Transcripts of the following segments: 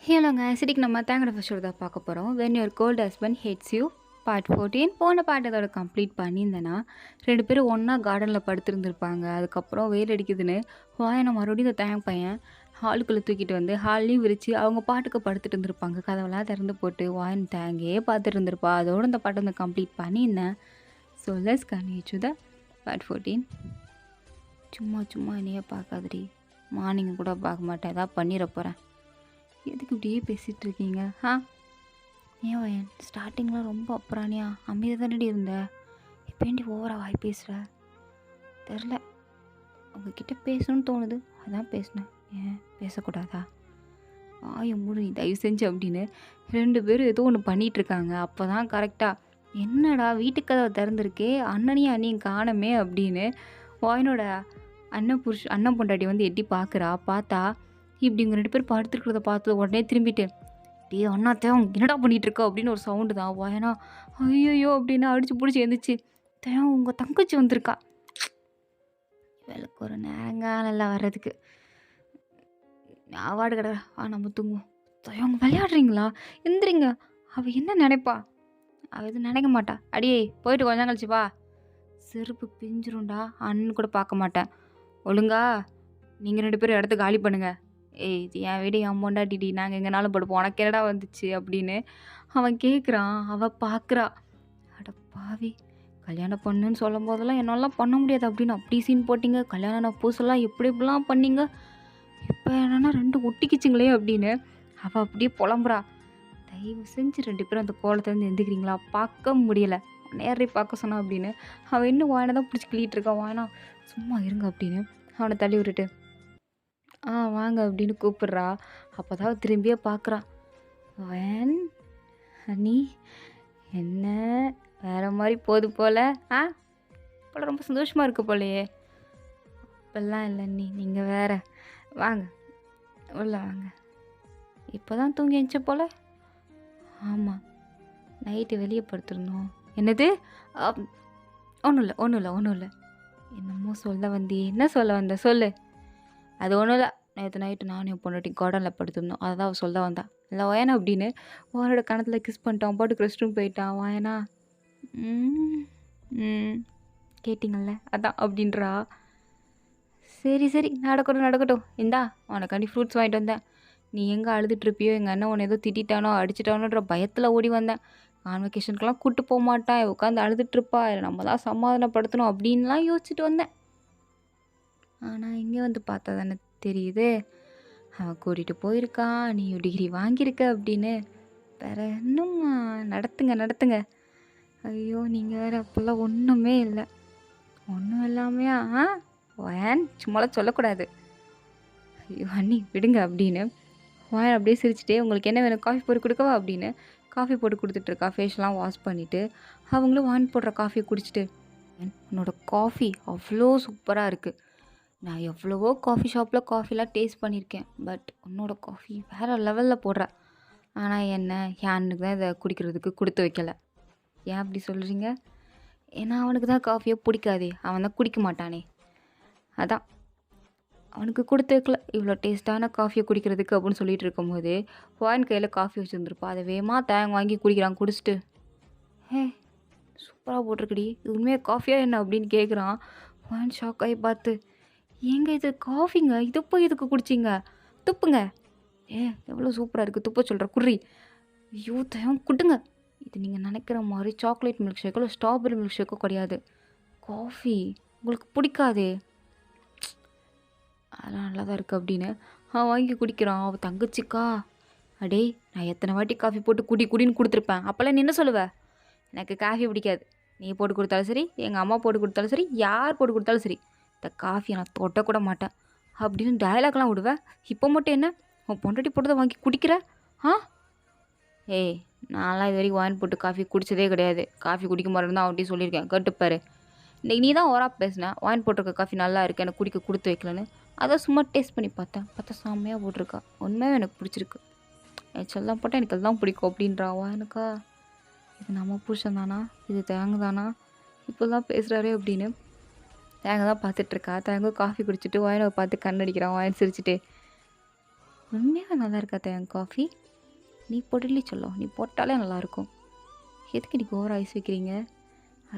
ஹலோங்க. சிட்டிக்கு நம்ம தேங்கட ஃபெஸ்டிவல் தான் பார்க்க போகிறோம். When your cold husband hates you part 14. போன பாட்டு அதோட கம்ப்ளீட் பண்ணியிருந்தேன்னா 2 பேரும் ஒன்றா கார்டனில் படுத்திருந்துருப்பாங்க. அதுக்கப்புறம் வெயில் அடிக்குதுன்னு வாயனை மறுபடியும் இந்த தேங்க் பையன் ஹாலுக்குள்ளே தூக்கிட்டு வந்து ஹால்லையும் விரித்து அவங்க பாட்டுக்கு படுத்துட்டு இருந்திருப்பாங்க. கதவெல்லாம் திறந்து போட்டு வாயன் தேங்கே பார்த்துட்டு இருந்திருப்பா. அதோடு இந்த பாட்டை வந்து கம்ப்ளீட் பண்ணியிருந்தேன். So let's continue to the part 14. சும்மா சும்மா என்னையே பார்க்காதடி, மார்னிங் கூட பார்க்க மாட்டேன், ஏதாவது பண்ணிட போகிறேன். எதுக்கு இப்படியே பேசிகிட்டு இருக்கீங்க? ஏன் வயன் ஸ்டார்டிங்லாம் ரொம்ப அப்புறானியா அமைதியாக தானடி இருந்த, இப்போ ஏண்டி ஓவரா வாய் பேசுகிற? தெரில, உங்ககிட்ட பேசணும்னு தோணுது, அதான் பேசினேன். ஏன் பேசக்கூடாதா? வாயை மூடு நீ தயவு செஞ்சு அப்படின்னு 2 பேரும் ஏதோ ஒன்று பண்ணிகிட்ருக்காங்க. அப்போ தான் கரெக்டாக என்னடா வீட்டுக்கு கதவை திறந்துருக்கே, அண்ணனையும் அண்ணியும் காணமே அப்படின்னு வாயனோட அண்ணன் பொண்டாட்டி வந்து எட்டி பார்க்குறா. பார்த்தா இப்படி இவங்க 2 பேர் படுத்துருக்கிறத பார்த்து உடனே திரும்பிட்டு, டே அண்ணா என்னடா பண்ணிகிட்டு இருக்கா அப்படின்னு ஒரு சவுண்டு தான். வாயனா ஐயோ அப்படின்னு அடிச்சு பிடிச்சி எழுந்துச்சு. தேவன் உங்கள் தங்கச்சி வந்திருக்கா, இவளுக்கு ஒரு நேரங்கால வர்றதுக்கு அவார்டு கிடக்குறா. நம்ம தூங்குவோம். அவங்க விளையாடுறீங்களா? எந்திரிங்க. அவள் என்ன நினைப்பா? அவள் எதுவும் நினைக்க மாட்டா. அடியே போயிட்டு கொஞ்சம் கழிச்சுப்பா, செருப்பு பிஞ்சிரும்டா. அண்ணன் கூட பார்க்க மாட்டேன். ஒழுங்கா நீங்கள் 2 பேரும் இடத்த காலி பண்ணுங்க. ஏய் இது என் வீடு, என் பொண்டாட்டிடி, நாங்கள் எங்கேனாலும் படுப்போம், உனக்கு என்னடா வந்துச்சு அப்படின்னு அவன் கேட்குறான். அவள் பார்க்குறா. அட பாவி, கல்யாணம் பண்ணுன்னு சொல்லும் போதெல்லாம் என்னாலாம் பண்ண முடியாது அப்படின்னு அப்படி சீன் போட்டிங்க. கல்யாணம் புதுசெல்லாம் எப்படி இப்படிலாம் பண்ணீங்க, இப்போ என்னன்னா 2 ஒட்டிக்கிச்சிங்களே அப்படின்னு அவள் அப்படியே புலம்புறா. தயவு செஞ்சு 2 பேரும் அந்த கோலத்துலேருந்து எந்திக்கிறீங்களா? பார்க்க முடியலை, நேரடி பார்க்க சொன்னான் அப்படின்னு அவன் இன்னும் வாயனை தான் பிடிச்சி கிளிட்டு இருக்கான். வாயனா சும்மா இருங்க அப்படின்னு அவனை தள்ளி விட்டுட்டு வாங்க அப்படின்னு கூப்பிட்றா. அப்போ தான் திரும்பியே பார்க்குறான். வேன் அண்ணி என்ன வேறு மாதிரி போகுது போல், போல் ரொம்ப சந்தோஷமாக இருக்கு போலையே. அப்பெல்லாம் இல்லை அண்ணி, நீங்கள் வேறு, வாங்க உள்ள வாங்க. இப்போ தான் தூங்கி எழுந்த போல். ஆமாம், நைட்டு வெளியே படுத்துருந்தோம். என்னது? ஒன்றும் இல்லை. என்னமோ சொல்ல வந்தி, என்ன சொல்ல வந்த சொல்லு. அது ஒன்றும் இல்லை, நேற்று நைட்டு நானும் என் பொண்டாட்டி கார்டனில் படுத்திருந்தோம், அதை தான் அவள் சொல்ல வந்தா. இல்லை வாயனா அப்படின்னு வாயனோட கணத்தில் கிஸ் பண்ணிட்டான். பாட்டுக்கு ரெஸ்ட் ரூம் போயிட்டான். வாயனா கேட்டிங்கல்ல அதான் அப்படின்றா. சரி நடக்கட்டும். இந்தா உனக்காண்டி ஃப்ரூட்ஸ் வாங்கிட்டு வந்தேன். நீ எங்கே அழுதுட்ருப்பியோ, எங்கள் அண்ணன் உன்னை ஏதோ திட்டானோ அடிச்சிட்டானோன்ற பயத்தில் ஓடி வந்தேன். கான்வெகேஷனுக்கெல்லாம் கூப்பிட்டு போக மாட்டான், உட்காந்து அழுதுட்ருப்பா, நம்ம தான் சமாதானப்படுத்தணும் அப்படின்லாம் யோசிச்சுட்டு வந்தேன். ஆனால் இங்கே வந்து பார்த்தா தானே தெரியுது, அவன் கூட்டிகிட்டு போயிருக்கான், நீ டிகிரி வாங்கியிருக்க அப்படின்னு. வேற இன்னும் நடத்துங்க. ஐயோ நீங்கள் வேறு, அப்போல்லாம் ஒன்றுமே இல்லை. ஒன்றும் இல்லாமையா? வாயன் சும்மாலாம் சொல்லக்கூடாது. ஐயோ அண்ணி விடுங்க அப்படின்னு வாயன் அப்படியே சிரிச்சிட்டே, உங்களுக்கு என்ன வேணும், காஃபி போட்டு கொடுக்கவா அப்படின்னு காஃபி போட்டு கொடுத்துட்ருக்கா. ஃபேஸ்லாம் வாஷ் பண்ணிவிட்டு அவங்களும் வாங்கி போடுற காஃபியை குடிச்சிட்டு, உன்னோட காஃபி அவ்வளோ சூப்பராக இருக்குது. நான் எவ்வளவோ காஃபி ஷாப்பில் காஃபிலாம் டேஸ்ட் பண்ணியிருக்கேன், பட் உன்னோட காஃபி வேறு லெவலில் போடுற. ஆனால் என்ன, என் அண்ணுக்கு தான் இதை குடிக்கிறதுக்கு கொடுத்து வைக்கலை. ஏன் அப்படி சொல்கிறீங்க? ஏன்னா அவனுக்கு தான் காஃபியே பிடிக்காதே, அவன் தான் குடிக்க மாட்டானே, அதான் அவனுக்கு கொடுத்து வைக்கல இவ்வளோ டேஸ்ட்டான காஃபியை குடிக்கிறதுக்கு அப்படின்னு சொல்லிட்டு இருக்கும்போது வாயின் கையில் காஃபி வச்சுருந்துருப்பா. அதை வேகமாக தேங்க வாங்கி குடிக்கிறான். குடிச்சிட்டு, சூப்பராக போட்டிருக்குடி, இது உண்மையாக காஃபியா என்ன அப்படின்னு கேட்குறான். வாயின் ஷாக் ஆகி பார்த்து, ஏங்க இது காஃபிங்க, இது போய் இதுக்கு குடிச்சிங்க, துப்புங்க. எவ்வளோ சூப்பராக இருக்குது, துப்ப சொல்கிற குர்ரி. ஐயோ தயம் குட்டுங்க. இது நீங்கள் நினைக்கிற மாதிரி சாக்லேட் மில்க் ஷேக்கோ இல்லை ஸ்ட்ராபெரி மில்க் ஷேக்கோ கிடையாது. காஃபி உங்களுக்கு பிடிக்காதே, அதெல்லாம் நல்லா தான் இருக்குது அப்படின்னு அவன் வாங்கி குடிக்கிறான். அவள் தங்கச்சிக்கா, அடே நான் எத்தனை வாட்டி காஃபி போட்டு குடின்னு கொடுத்துருப்பேன், அப்போல்லாம் நீ என்ன சொல்லுவேன், எனக்கு காஃபி பிடிக்காது, நீ போட்டு கொடுத்தாலும் சரி, எங்கள் அம்மா போட்டு கொடுத்தாலும் சரி, யார் போட்டு கொடுத்தாலும் சரி, இந்த காஃபியை நான் தொட்டக்கூட மாட்டேன் அப்படின்னு டயலாக்லாம் விடுவேன். இப்போ மட்டும் என்ன உன் பொண்டாட்டி போட்டதை வாங்கி குடிக்கிற? நான்லாம் இது வரைக்கும் வாங்கி போட்டு காஃபி குடித்ததே கிடையாது. காஃபி குடிக்க மாட்டேன்னு தான் அவன்கிட்டையும் சொல்லியிருக்கேன், கேட்டுப்பாரு. இன்றைக்கி நீ தான் ஓரா பேசின, வாங்கி போட்டிருக்க காஃபி நல்லா இருக்கு, எனக்கு குடிக்க கொடுத்து வைக்கலன்னு. அதை சும்மா டேஸ்ட் பண்ணி பார்த்தா செம்மையாக போட்டிருக்கா, உண்மையாக எனக்கு பிடிச்சிருக்கு, செல்லாம் போட்டால் எனக்கு எல்லாம் பிடிக்கும் அப்படின்றாவா. எனக்கா இது நம்ம புருஷன் தானா, இது தேங்க தானா, இப்போ தான் பேசுகிறாரே அப்படின்னு தேங்க தான் பார்த்துட்ருக்கா. தேங்க காஃபி குடிச்சிட்டு வாயனை பார்த்து கண்ணடிக்கிறான். வாயன் சிரிச்சுட்டு, உண்மையாக நல்லா இருக்காத என் காஃபி. நீ போட்டுலே சொல்லும், நீ போட்டாலே நல்லாயிருக்கும். எதுக்கு நீ ஓவர் ஐஸ் வைக்கிறீங்க?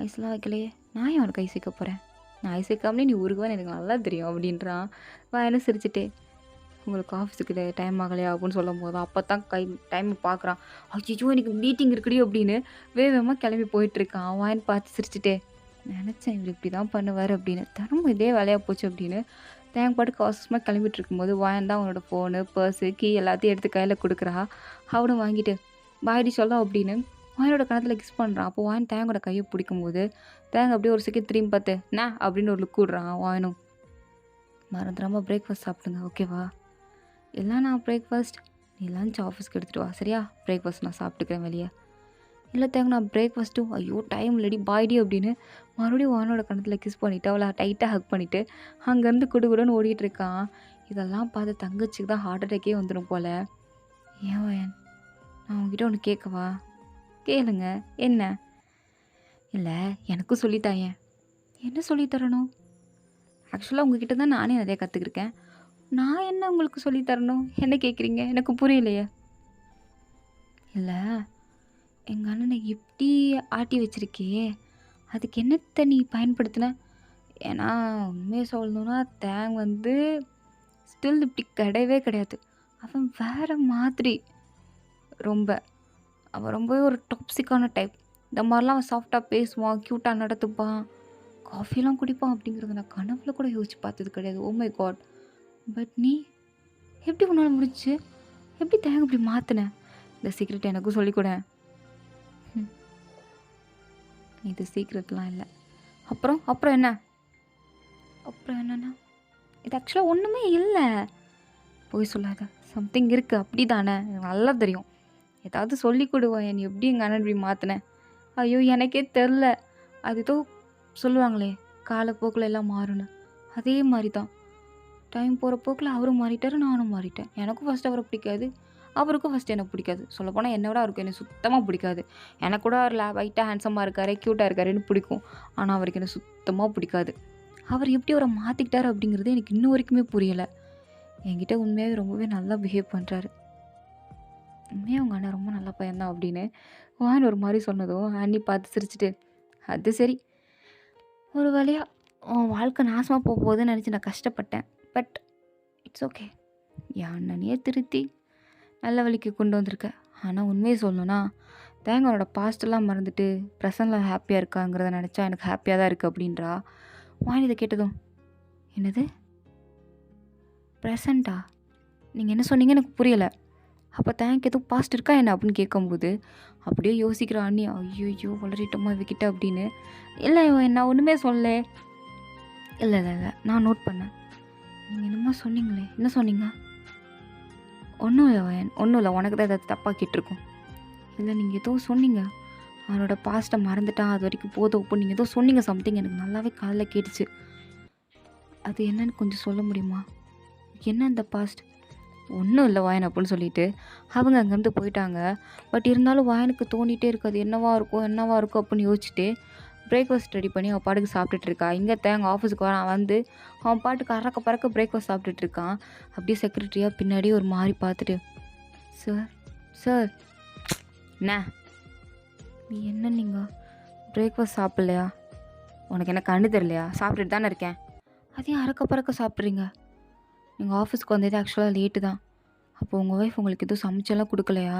ஐஸ்லாம் வைக்கலையே, நான் ஏன் உனக்கு ஐஸ் வைக்க போகிறேன்? நான் ஐஸ் வைக்காமலே நீ உருகுவேன்னு எனக்கு நல்லா தெரியும் அப்படின்றான். என்ன சிரிச்சிட்டே. உங்களுக்கு ஆஃபீஸுக்கு டைம் ஆகலையா அப்படின்னு சொல்லும் போது அப்போ தான் டைமை பார்க்குறான். ஐயோ எனக்கு மீட்டிங் இருக்குடி அப்படின்னு வேகமாக கிளம்பி போயிட்டுருக்கான். வாயின்னு பார்த்து சிரிச்சிட்டே. நினச்சேன் இவர் இப்படி தான் பண்ணுவார் அப்படின்னு. தினமும் இதே வேலையாக போச்சு அப்படின்னு தேங்க பாட்டுக்கு அவசரமாக கிளம்பிட்டு இருக்கும்போது வாயன் தான் அவனோட ஃபோனு, பர்ஸு, கீ எல்லாத்தையும் எடுத்து கையில் கொடுக்குறா. அவனும் வாங்கிட்டு பாய்டி சொல்லும் அப்படின்னு வாயனோட கணத்தில் கிஸ் பண்ணுறான். அப்போ வாயன் தேங்கோட கையை பிடிக்கும்போது தேங்க அப்படியே ஒரு செகண்ட் திரும்பி பார்த்து என்ன அப்படின்னு ஒரு லுக் விடுறான். வாயனும் மறந்துடாமல் பிரேக்ஃபாஸ்ட் சாப்பிடுங்க ஓகேவா? இல்லை நான் பிரேக்ஃபாஸ்ட் நீ லஞ்ச் ஆஃபீஸ்க்கு எடுத்துகிட்டு வா சரியா? பிரேக்ஃபாஸ்ட் நான் சாப்பிட்டுக்கிறேன் வெளியே. இல்லை தேங்க நான் பிரேக்ஃபாஸ்ட்டும் ஐயோ டைம் இல்லடி பாய்டி அப்படின்னு மறுபடியும் வானோட கணத்தில் கிஸ் பண்ணிவிட்டு அவளை டைட்டாக ஹக் பண்ணிவிட்டு அங்கேருந்து குடுகுடுன்னு ஓடிட்டுருக்கான். இதெல்லாம் பார்த்து தங்கச்சிக்கு தான் ஹார்ட் அட்டாக்கே வந்துடும் போல். ஏன் வாயன் நான் உங்ககிட்ட ஒன்று கேட்கவா? கேளுங்க. என்ன? இல்லை எனக்கும் சொல்லித்தாயேன். என்ன சொல்லித்தரணும்? ஆக்சுவலாக உங்ககிட்ட தான் நானே நிறைய கற்றுக்கிருக்கேன். நான் என்ன உங்களுக்கு சொல்லித்தரணும்? என்ன கேட்குறீங்க? எனக்கு புரியலையே. இல்லை எங்கள் அண்ணனை எப்படி ஆட்டி வச்சிருக்கே, அதுக்கு என்னத்தை நீ பயன்படுத்தின? ஏன்னா உண்மையை சொல்லணுன்னா தேங் ஸ்டில் இப்படி கிடையவே கிடையாது. அவன் வேறு மாதிரி. அவன் ரொம்பவே ஒரு டாக்ஸிக்கான டைப். இந்த மாதிரிலாம் அவன் சாஃப்டாக பேசுவான், க்யூட்டாக நடத்துப்பான், காஃபிலாம் குடிப்பான் அப்படிங்கிறத நான் கனவுல கூட யோசிச்சு பார்த்தது கிடையாது. Oh my God. பட் நீ எப்படி உன்னால் முடிச்சு? எப்படி தேங்க இப்படி மாற்றின? இந்த சீக்ரெட் எனக்கும் சொல்லிக்கூட. இது சீக்ரெட்லாம் இல்லை. அப்புறம் என்ன? அப்புறம் என்னன்னா இது ஆக்சுவலாக ஒன்றுமே இல்லை. போய் சொல்லாத, சம்திங் இருக்குது அப்படி தானே? எனக்கு நல்லா தெரியும். ஏதாவது சொல்லி கொடுவேன். நீ எப்படி எங்கள் அண்ணன் இப்படி மாற்றினேன்? ஐயோ எனக்கே தெரில. அது ஏதோ சொல்லுவாங்களே காலப்போக்கில் எல்லாம் மாறுன்னு, அதே மாதிரி தான். டைம் போகிற போக்கில் அவரும் மாறிட்டார், நானும் மாறிட்டேன். எனக்கும் ஃபஸ்ட் அவரை பிடிக்காது, அவருக்கும் ஃபஸ்ட்டு எனக்கு பிடிக்காது. சொல்லப்போனால் என்னை விட அவருக்கு எனக்கு சுத்தமாக பிடிக்காது. எனக்கு கூட அவர் லைட்டாக ஹேண்ட்ஸமாக இருக்காரு, க்யூட்டாக இருக்காருன்னு பிடிக்கும். ஆனால் அவருக்கு எனக்கு சுத்தமாக பிடிக்காது. அவர் எப்படி அவரை மாற்றிக்கிட்டார் அப்படிங்கிறது எனக்கு இன்னும் வரைக்குமே புரியலை. என்கிட்ட உண்மையாகவே ரொம்பவே நல்லா பிஹேவ் பண்ணுறாரு. உண்மையாக உங்கள் அண்ணன் ரொம்ப நல்ல பையன்தான் அப்படின்னு வான்னு ஒரு மாதிரி சொன்னதும் அண்ணி பார்த்து சிரிச்சிட்டு, அது சரி, ஒரு வழியாக உன் வாழ்க்கை நாசமாக போக போகுதுன்னு நினச்சி நான் கஷ்டப்பட்டேன். But it's okay. என் அண்ணனையே திருத்தி நல்ல வழிக்கு கொண்டு வந்திருக்க. ஆனால் உண்மையை சொல்லணும்னா தேங்கனோட பாஸ்டெல்லாம் மறந்துட்டு ப்ரெசண்டில் ஹாப்பியாக இருக்காங்கிறத நினச்சா எனக்கு ஹாப்பியாக தான் இருக்குது அப்படின்றா. வாயின் இதை கேட்டதும், என்னது ப்ரெசண்ட்டா? நீங்கள் என்ன சொன்னீங்க எனக்கு புரியலை. அப்போ தேங்க் எதுவும் பாஸ்ட் இருக்கா என்ன அப்படின்னு கேட்கும்போது அப்படியே யோசிக்கிற அண்ணி, ஐயோ வளரிட்டோமா இவகிட்ட அப்படின்னு. இல்லை நான் ஒன்றுமே சொல்லலை. இல்லை நான் நோட் பண்ணேன். நீங்கள் என்னமோ சொன்னீங்களே, என்ன சொன்னீங்க? ஒன்றும் இல்லை உனக்கு தான் ஏதாவது தப்பாக கேட்டிருக்கோம். இல்லை நீங்கள் ஏதோ சொன்னீங்க, அவனோட பாஸ்ட்டை மறந்துட்டான், அது வரைக்கும் போதும் இப்போ நீங்கள் ஏதோ சொன்னீங்க சம்திங், எனக்கு நல்லாவே காதில் கேட்டுச்சு. அது என்னன்னு கொஞ்சம் சொல்ல முடியுமா? என்ன அந்த பாஸ்ட்? ஒன்றும் இல்லை வாயன் அப்படின்னு சொல்லிட்டு அவங்க அங்கேருந்து போயிட்டாங்க. பட் இருந்தாலும் வாயனுக்கு தோண்டிகிட்டே இருக்காது, என்னவா இருக்கும் அப்படின்னு யோசிச்சுட்டு பிரேக்ஃபாஸ்ட் ரெடி பண்ணி அவன் பாட்டுக்கு சாப்பிட்டுட்டு இருக்கா. இங்கே தேங்க ஆஃபீஸுக்கு அவன் பாட்டுக்கு அறக்க பறக்க பிரேக்ஃபாஸ்ட் சாப்பிட்டுட்டு இருக்கான். அப்படியே செக்ரட்டரியாக பின்னாடி ஒரு மாதிரி பார்த்துட்டு, சார் என்ன நீ என்ன நீங்கள் பிரேக்ஃபாஸ்ட் சாப்பிட்லையா? உனக்கு என்ன கண்ணு தெரியலையா? சாப்பிட்டுட்டு தானே இருக்கேன், அதையும் அறக்க பறக்க சாப்பிட்றீங்க. நீங்கள் ஆஃபீஸ்க்கு வந்தது ஆக்சுவலாக லேட்டு தான். அப்போ உங்கள் ஒய்ஃப் உங்களுக்கு எதுவும் சமைச்செல்லாம் கொடுக்கலையா?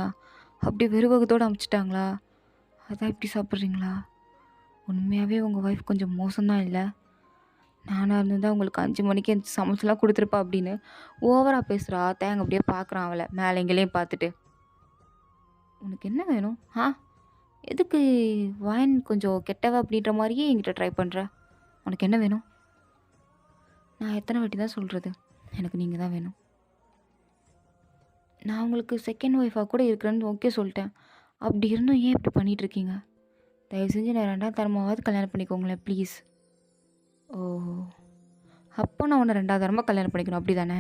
அப்படியே வெறுவகத்தோடு அமுச்சிட்டாங்களா? அதான் இப்படி சாப்பிட்றீங்களா? உண்மையாகவே உங்கள் ஒய்ஃப் கொஞ்சம் மோசம்தான் இல்லை? நானாக இருந்திருந்தால் உங்களுக்கு 5 மணிக்கு சமைச்செல்லாம் கொடுத்துருப்பா அப்படின்னு ஓவராக பேசுகிறா. தேங்க அப்படியே பார்க்குறான் அவளை மேலே எங்கேயும் பார்த்துட்டு. உனக்கு என்ன வேணும்? எதுக்கு வாயின் கொஞ்சம் கெட்டவ அப்படின்ற மாதிரியே என்கிட்ட ட்ரை பண்ணுற? உனக்கு என்ன வேணும்? நான் எத்தனை வாட்டி தான் சொல்கிறது, எனக்கு நீங்கள் தான் வேணும். நான் உங்களுக்கு செகண்ட் ஒய்ஃபாக கூட இருக்கிறேன்னு ஓகே சொல்லிட்டேன். அப்படி இருந்தும் ஏன் இப்படி பண்ணிகிட்ருக்கீங்க? தயவு செஞ்சு நான் 2வது தரமாவது கல்யாணம் பண்ணிக்கோங்களேன் ப்ளீஸ். ஓ, அப்போ நான் உன்னை 2வது தரமாக கல்யாணம் பண்ணிக்கணும் அப்படி தானே?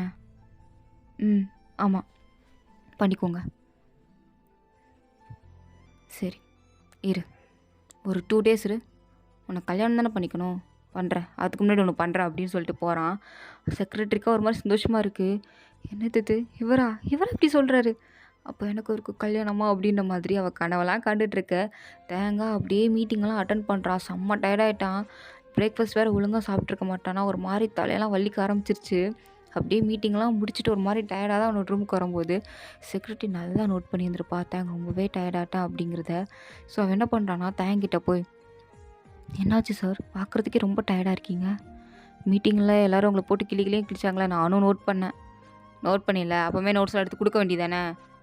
ஆமாம் பண்ணிக்கோங்க. சரி இரு, ஒரு 2 days இரு, உன்னை கல்யாணம் தானே பண்ணிக்கணும், பண்ணுறேன், அதுக்கு முன்னாடி ஒன்று பண்ணுறேன் அப்படின்னு சொல்லிட்டு போகிறான். செக்ரட்டரிக்கா ஒரு மாதிரி சந்தோஷமாக இருக்குது. என்னது இது? இவரா? இவரா இப்படி சொல்றாரு? அப்போ எனக்கு ஒரு கல்யாணமா அப்படின்ற மாதிரி அவள் கனவெல்லாம் கண்டுட்ருக்க. தேங்காய் அப்படியே மீட்டிங்கெல்லாம் அட்டன் பண்ணுறான். செம்ம டயர்டாயிட்டான். பிரேக்ஃபாஸ்ட் வேறு ஒழுங்காக சாப்பிட்ருக்க மாட்டானா. ஒரு மாதிரி தலையெல்லாம் வலிக்க ஆரம்பிச்சிருச்சு. அப்படியே மீட்டிங்லாம் முடிச்சுட்டு ஒரு மாதிரி டயர்டாக தான் அவனோட ரூமுக்கு வரும்போது செக்யூரிட்டி நல்லா நோட் பண்ணியிருந்திருப்பா தேங்க ரொம்பவே டயர்டாட்டான் அப்படிங்கிறத. ஸோ அவன் என்ன பண்ணுறான்னா தேங்கிட்ட போய், என்னாச்சு சார், பார்க்குறதுக்கே ரொம்ப டயர்டாக இருக்கீங்க. மீட்டிங்கில் எல்லோரும் உங்களை போட்டு கிளிகளையும் கிழிச்சாங்களே, நானும் நோட் பண்ணேன். நோட் பண்ணிடல அப்போவே நோட்ஸ்லாம் எடுத்து கொடுக்க வேண்டியதானே,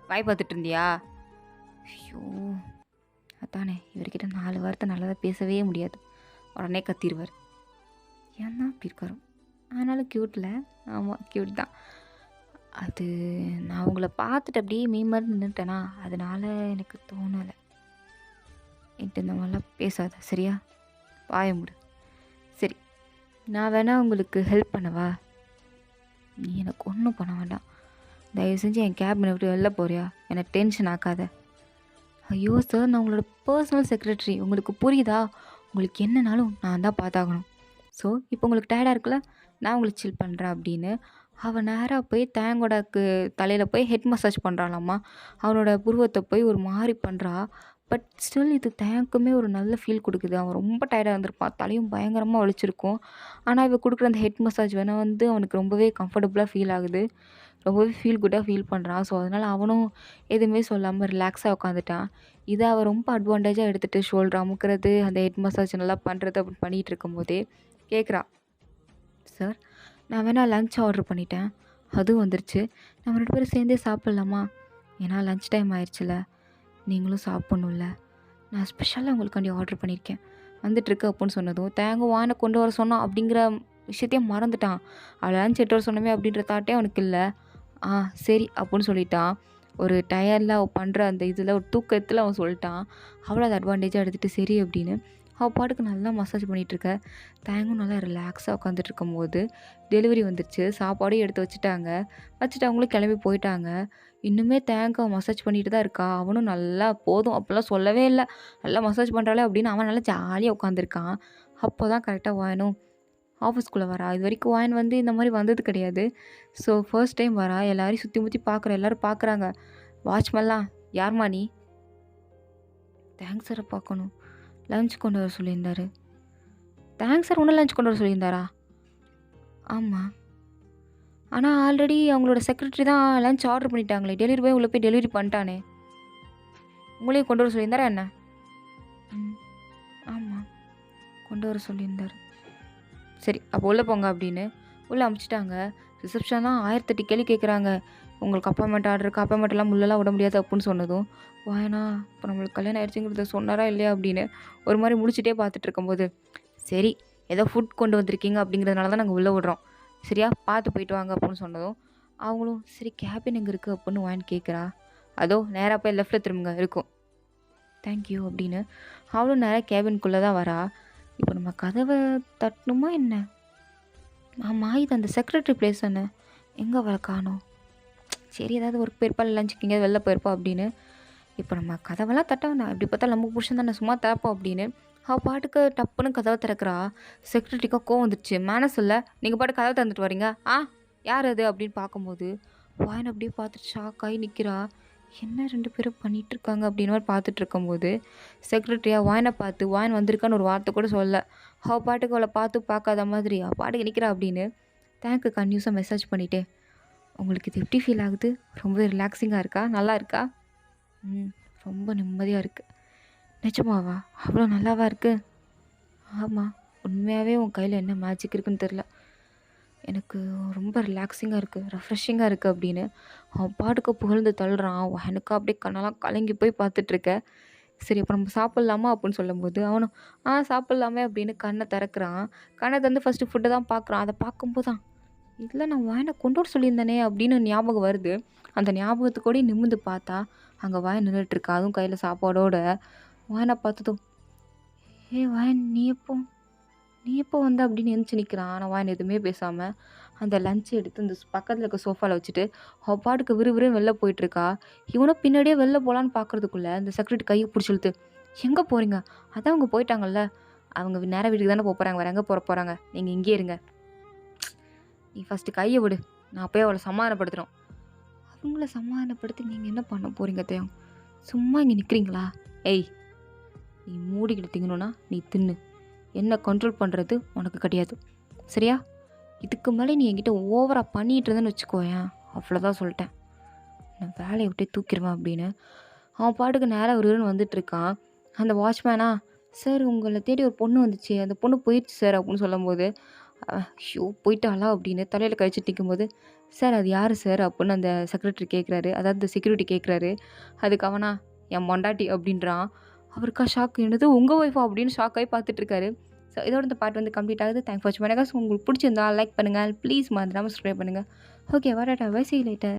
வாய் பார்த்துட்டு இருந்தியா? ஐயோ அதானே, இவர்கிட்ட 4 வார்த்தை நல்லதாக பேசவே முடியாது, உடனே கத்திடுவார். ஏன் தான் அப்படி இருக்காரோ. ஆனாலும் க்யூட்டில், ஆமாம் க்யூட் தான். அது நான் உங்களை பார்த்துட்டு அப்படியே மீமாரி நின்றுட்டேனா, அதனால் எனக்கு தோணலை. என்கிட்ட இந்த மாதிரிலாம் பேசாத சரியா, வாய மூடு. சரி, நான் வேணா உங்களுக்கு ஹெல்ப் பண்ணவா? நீ எனக்கு ஒன்றும் பண்ண வேண்டாம். தயவு செஞ்சு என் கேபினை விட்டு வெளில போறியா? என்னை டென்ஷன் ஆக்காத. ஐயோ சார், நான் உங்களோட பர்சனல் செக்ரட்டரி, உங்களுக்கு புரியுதா? உங்களுக்கு என்னன்னாலும் நான் தான் பார்த்தாகணும். ஸோ இப்போ உங்களுக்கு டயர்டாக இருக்குல்ல, நான் உங்களுக்கு சில் பண்ணுறேன் அப்படின்னு அவன் நேராக போய் தேங்கோடக்கு தலையில் போய் ஹெட் மசாஜ் பண்ணுறாளாம்மா. அவனோட புருவத்தை போய் ஒரு மாதிரி பண்ணுறா. பட் ஸ்டில் இது தேங்குமே ஒரு நல்ல ஃபீல் கொடுக்குது. அவன் ரொம்ப டயர்டாக இருந்திருப்பான், தலையும் பயங்கரமாக வலிச்சிருக்கும். ஆனால் இவ கொடுக்குற அந்த ஹெட் மசாஜ் வேணால் வந்து அவனுக்கு ரொம்பவே கம்ஃபர்டபுளாக ஃபீல் ஆகுது, ரொம்பவே ஃபீல் குட்டாக ஃபீல் பண்ணுறான். ஸோ அதனால் அவனும் எதுவுமே சொல்லாமல் ரிலாக்ஸாக உட்காந்துட்டான். இதை அவள் ரொம்ப அட்வான்டேஜாக எடுத்துகிட்டு ஷோல்டர் அமுக்கிறது, அந்த ஹெட் மசாஜ் நல்லா பண்ணுறது அப்படின்னு பண்ணிகிட்டு இருக்கும்போதே கேட்குறா, சார் நான் வேணால் லன்ச் ஆர்டர் பண்ணிட்டேன், அதுவும் வந்துருச்சு, நம்ம 2 பேரும் சேர்ந்தே சாப்பிட்லாமா? ஏன்னா லன்ச் டைம் ஆயிடுச்சுல, நீங்களும் சாப்பிட்ணுல்ல, நான் ஸ்பெஷலாக உங்களுக்காண்டி ஆர்டர் பண்ணியிருக்கேன், வந்துட்டுருக்கு அப்படின்னு சொன்னதும் தேங்காய் வானை கொண்டு வர சொன்னான் அப்படிங்கிற விஷயத்தையும் மறந்துட்டான். அவள் லன்ச் எடுத்து வர சொன்னமே அப்படின்ற தாட்டே அவனுக்கு இல்லை. சரி அப்படின்னு சொல்லிட்டான். ஒரு டயரில் அவள் பண்ணுற அந்த இதில் ஒரு தூக்கத்தில் அவன் சொல்லிட்டான். அவளை அதை அட்வான்டேஜாக எடுத்துகிட்டு சரி அப்படின்னு அவள் பாட்டுக்கு நல்லா மசாஜ் பண்ணிகிட்ருக்க. தேங்கும் நல்லா ரிலாக்ஸாக உட்காந்துட்டு இருக்கும்போது டெலிவரி வந்துடுச்சு. சாப்பாடும் எடுத்து வச்சுட்டாங்க. வச்சுட்டு அவங்களும் கிளம்பி போயிட்டாங்க. இன்னுமே தேங்காய் மசாஜ் பண்ணிட்டு தான் இருக்கா. அவனும் நல்லா போதும் அப்படிலாம் சொல்லவே இல்லை, நல்லா மசாஜ் பண்ணுறாளே அப்படின்னு அவன் நல்லா ஜாலியாக உட்காந்துருக்கான். அப்போ தான் கரெக்டாக வாயனும் ஆஃபீஸ்க்குள்ளே வரா. இது வரைக்கும் வாயன் வந்து இந்த மாதிரி வந்தது கிடையாது. ஸோ ஃபர்ஸ்ட் டைம் வரா. எல்லாரையும் சுற்றி முற்றி பார்க்குற, எல்லோரும் பார்க்குறாங்க. வாட்ச்மேன்லாம், யார்மா நீ? தேங்க்ஸ் சாரை பார்க்கணும், லஞ்ச் கொண்டு வர சொல்லியிருந்தாரு. தேங்க்ஸ் சார் ஒன்றும் லஞ்ச் கொண்டு வர சொல்லியிருந்தாரா? ஆமாம், ஆனால் ஆல்ரெடி அவங்களோட செக்ரட்டரி தான் லஞ்ச் ஆர்டர் பண்ணிட்டாங்களே, டெலிவரி போய் உள்ளே போய் டெலிவரி பண்ணிட்டானே, உங்களையும் கொண்டு வர சொல்லியிருந்தாரா என்ன? ஆமாம், கொண்டு வர சொல்லியிருந்தார். சரி அப்போ உள்ளே போங்க அப்படின்னு உள்ளே அமுச்சிட்டாங்க. ரிசப்ஷன் தான் 1008 கேள்வி கேட்குறாங்க. உங்களுக்கு அப்பாயின்மெண்ட் ஆர்டர் இருக்குது, அப்பாயின்மெண்ட்லாம் முள்ளெல்லாம் விட முடியாது அப்படின்னு சொன்னதும் வாயனா இப்போ நம்மளுக்கு கல்யாணம் ஆயிடுச்சுங்கிறத சொன்னாரா இல்லையா அப்படின்னு ஒரு மாதிரி முடிச்சுட்டே பார்த்துட்டு இருக்கும்போது, சரி ஏதோ ஃபுட் கொண்டு வந்திருக்கீங்க அப்படிங்கிறதுனால தான் நாங்கள் உள்ளே விடுறோம், சரியா பார்த்து போயிட்டு வாங்க அப்படின்னு சொன்னதும் அவங்களும் சரி கேபின் எங்கே இருக்குது அப்படின்னு வாயின் கேட்குறா. அதோ நேராக போய் லெஃப்ட்டில் திரும்புங்க இருக்கும், தேங்க்யூ அப்படின்னு அவளும் நேராக கேபின்குள்ளே தான் வரா. இப்போ நம்ம கதவை தட்டணுமா என்ன? ஆமாம், இது அந்த செக்ரட்டரி பிளேஸ் தானே, எங்கே அவளை காணோம்? சரி ஏதாவது ஒர்க் போயிருப்பா, லஞ்சுக்கு எங்கேயாவது வெளில போயிருப்பா அப்படின்னு இப்போ நம்ம கதவெல்லாம் தட்ட வேண்டாம், எப்படி பார்த்தா நமக்கு புருஷன் தானே, சும்மா திறப்போம் அப்படின்னு அவள் பாட்டுக்கு டப்புன்னு கதவை திறக்கிறா. செக்ரட்டரிக்கா கோவம் வந்துடுச்சு. மேனஸ் இல்லை, நீங்கள் பாட்டு கதவை திறந்துட்டு வரீங்க, யார் அது அப்படின்னு பார்க்கும்போது வாயன் அப்படியே பார்த்துட்டு ஷாக்காகி நிற்கிறா. என்ன 2 பேரும் பண்ணிகிட்ருக்காங்க அப்படின்னு மாதிரி பார்த்துட்டு இருக்கும்போது செக்ரட்டரியாக வாயனை பார்த்து வாயன் வந்திருக்கான்னு ஒரு வார்த்தை கூட சொல்ல. அவள் பாட்டுக்கு அவளை பார்க்காத மாதிரி அவள் பாட்டுக்கு நிற்கிறா அப்படின்னு தேங்க்கு கன்யூஸாக மெசேஜ் பண்ணிட்டே, உங்களுக்கு இது எப்படி ஃபீல் ஆகுது? ரொம்ப ரிலாக்ஸிங்காக இருக்கா, நல்லா இருக்கா? ரொம்ப நிம்மதியாக இருக்குது. நிஜமாவா? அவ்வளோ நல்லாவா இருக்குது? ஆமாம், உண்மையாகவே உன் கையில் என்ன மேஜிக் இருக்குன்னு தெரில, எனக்கு ரொம்ப ரிலாக்ஸிங்காக இருக்குது, ரெஃப்ரெஷிங்காக இருக்குது அப்படின்னு அவன் பாட்டுக்கு புகழ்ந்து தள்ளுறான். எனக்கு அப்படியே கண்ணெல்லாம் கலங்கி போய் பார்த்துட்ருக்க. சரி அப்போ நம்ம சாப்பிட்லாமா அப்படின்னு சொல்லும்போது அவனும் சாப்பிட்லாமே அப்படின்னு கண்ணை திறக்கிறான். கண்ணை திறந்து ஃபஸ்ட்டு ஃபுட்டை தான் பார்க்குறான். அதை பார்க்கும்போது தான் இதில் நான் வாயனை கொண்டு வர சொல்லியிருந்தேனே அப்படின்னு ஞாபகம் வருது. அந்த ஞாபகத்துக்கூடயே நிமிர்ந்து பார்த்தா அங்கே வாயன் நின்றுட்டுருக்கா, அதுவும் கையில் சாப்பாடோட. வாயனை பார்த்ததும், வாயன் நீ எப்போ வந்த அப்படின்னு எழுந்துச்சி நிற்கிறான். ஆனால் வாயன் எதுவுமே பேசாமல் அந்த லஞ்சை எடுத்து இந்த பக்கத்தில் இருக்க சோஃபாவில் வச்சுட்டு அவள் பாட்டுக்கு விறுவிறுன்னு வெளில போயிட்டுருக்கா. இவனும் பின்னாடியே வெளில போகலான்னு பார்க்குறதுக்குள்ளே இந்த செக்ரட்டரி கையை பிடிச்சிழுத்து, எங்கே போகிறீங்க? அதான் அவங்க போயிட்டாங்கல்ல, அவங்க நேராக வீட்டுக்கு தானே போகிறாங்க, வேறு எங்கே போகிறாங்க, நீங்கள் இங்கே இருங்க, நீ ஃபஸ்ட்டு கையை விடு, நான் போய் அவளை சமாதானப்படுத்துகிறோம். அவங்கள சமாதானப்படுத்தி நீங்கள் என்ன பண்ண போகிறீங்க தேவம்? சும்மா இங்கே நிற்கிறீங்களா? ஏய், நீ மூடிக்கிட்டு திங்கணுன்னா நீ தின்னு. என்ன கண்ட்ரோல் பண்ணுறது உனக்கு கிடையாது, சரியா? இதுக்கு மேலே நீ என்கிட்ட ஓவராக பண்ணிகிட்டு இருந்தேன்னு வச்சுக்கோயேன், அவ்வளோதான் சொல்லிட்டேன். நான் வேலையை விட்டே தூக்கிடுவேன் அப்படின்னு அவன் பாட்டுக்கு நேராக ஒருவருன்னு வந்துட்டுருக்கான். அந்த வாட்ச்மேனா, சார் உங்களை தேடி ஒரு பொண்ணு வந்துச்சு, அந்த பொண்ணு போயிடுச்சு சார் அப்படின்னு சொல்லும்போது, ஷோ போயிட்டாளா அப்படின்னு தலையில் கழிச்சிட்டு நிற்கும்போது, சார் அது யார் சார் அப்படின்னு அந்த செக்ரட்டரி கேட்குறாரு, அதாவது செக்யூரிட்டி கேட்குறாரு. அதுக்கு அவனா, என் மொண்டாட்டி அப்படின்றான். அவருக்கா ஷாக், என்னது உங்கள் ஒய்ஃபா அப்படின்னு ஷாக் ஆகி பார்த்துட்ருக்காரு. ஸோ இதோட இந்த பாட்டு வந்து கம்ப்ளீட் ஆகுது. தேங்க்ஸ் ஃபார் வாட்சிங். உங்களுக்கு பிடிச்சிருந்தா லைக் பண்ணுங்கள், ப்ளீஸ் மறந்துடாமல் சப்ஸ்கிரைப் பண்ணுங்கள். ஓகே, வரட்டா, பை, see you later.